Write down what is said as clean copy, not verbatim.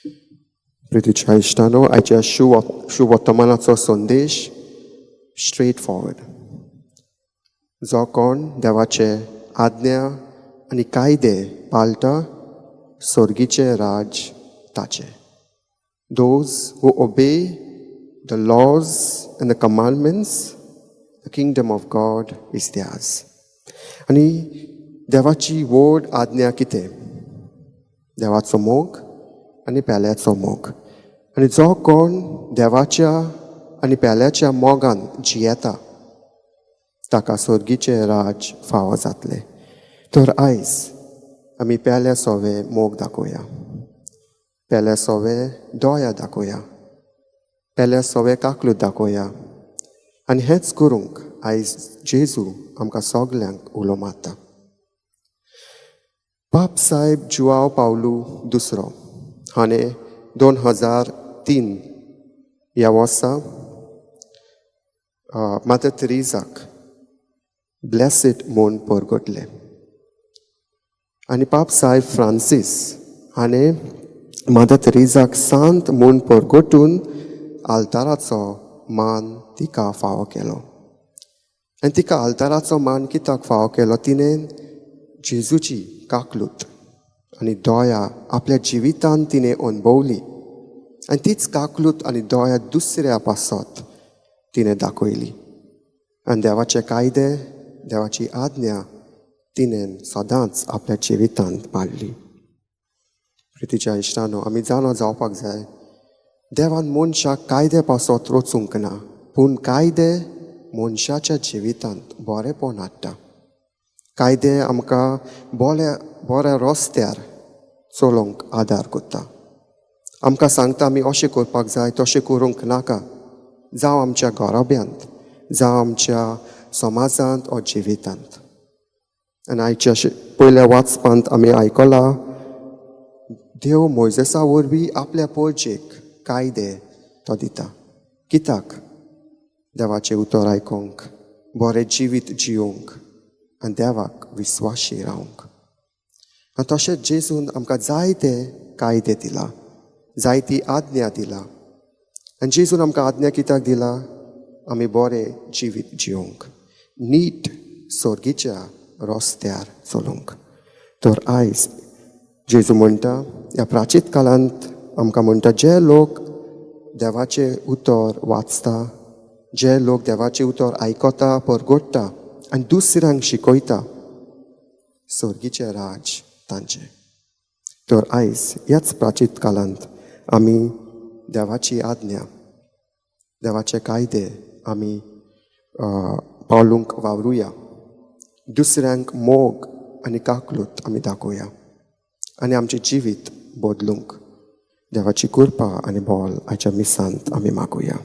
प्रितीच्या इश्टानो, आयच्या शुभ वर्तमानाचो संदेश स्ट्रेट फॉरवर्ड. जो कोण देवाचे आज्ञा आनी कायदे पाळटा स्वर्गीचे राज ताचे. Those who obey the laws and the commandments, the kingdom of God is theirs. आनी देवाची व्हड आज्ञा कितें? देवाचो मोग आनी पेल्याचो मोग. आनी जो कोण देवाच्या आनी पेल्याच्या मोगान जियेता ताका स्वर्गीचे राज फावो जातले. तर आयज आमी पेल्या सोवे मोग दाखोवया, पेल्या सोवे दोया दाखोवया, पेल्या सोवे काकलूत दाखोवया. आनी हेंच करूंक आयज जेजू आमकां सगल्यांक उलो मारता. पाप साहेब जुआंव पावलू दुसरो हाणें 2003 ह्या वर्सा मातर तेरेसाक ब्लेसिड म्हूण परगटलें. आनी पाप साहेब फ्रांसीस हाणें मातर तेरेसाक सांत म्हूण परगटून आल्ताराचो मान तिका फावो केलो. आनी तिका आल्ताराचो मान कित्याक फावो केलो? तिणें जेजूची काकलूत आनी दोया आपल्या जिवितान तिणें अणभवली. आनी तीच काकलूत आनी दोया दुसऱ्या पासत तिणें दाखयली. आनी देवाचे कायदे, देवाची आज्ञा तिणें सदांच आपल्या जिवितांत पाळली. प्रितीच्या इश्टानो, आमी जाणो जावपाक जाय, देवान मनशाक कायदे पासत रचूंक ना, पूण कायदे मनशाच्या जिवितांत बरेंपण हाडटा. कायदे आमकां बऱ्या रस्त्यार चलोवंक आदार करता. आमकां सांगता आमी अशें करपाक जाय, तशें करूंक नाका, जावं आमच्या घराब्यांत, जावं आमच्या समाजांत वा जिवितांत. आनी आयच्या पयल्या वाचपांत आमी आयकलां, देव मोइजेसा वरवीं आपल्या परजेक कायदे तो दिता. कित्याक? देवाचें उतर आयकोंक, बरें जिवीत जियोंक आनी देवाक विस्वाशी रावंक. आनी तशेंच जेजून आमकां जायते कायदे दिला, जायती आज्ञा दिला. आनी जेजून आमकां आज्ञा कित्याक दिला? आमी बरें जिवीत जियोंक, नीट स्वर्गीच्या रस्त्यार चलोवंक. तर आयज जेजू म्हणटा, ह्या प्राचीत काळांत आमकां म्हणटा, जे लोक देवाचें उतर वाचता, जे लोक देवाचें उतर आयकता, परगटता आनी दुसऱ्यांक शिकयता, स्वर्गीचें राज तांचें. तर आयज ह्याच प्राचीत काळांत आमी देवाची आज्ञा, देवाचे कायदे आमी पाळूंक वावरुया. दुसऱ्यांक मोग आनी काकलूत आमी दाखोवया आनी आमचें जिवीत बदलूंक देवाची कृपा आनी बोल आयच्या मिसांत आमी मागुया.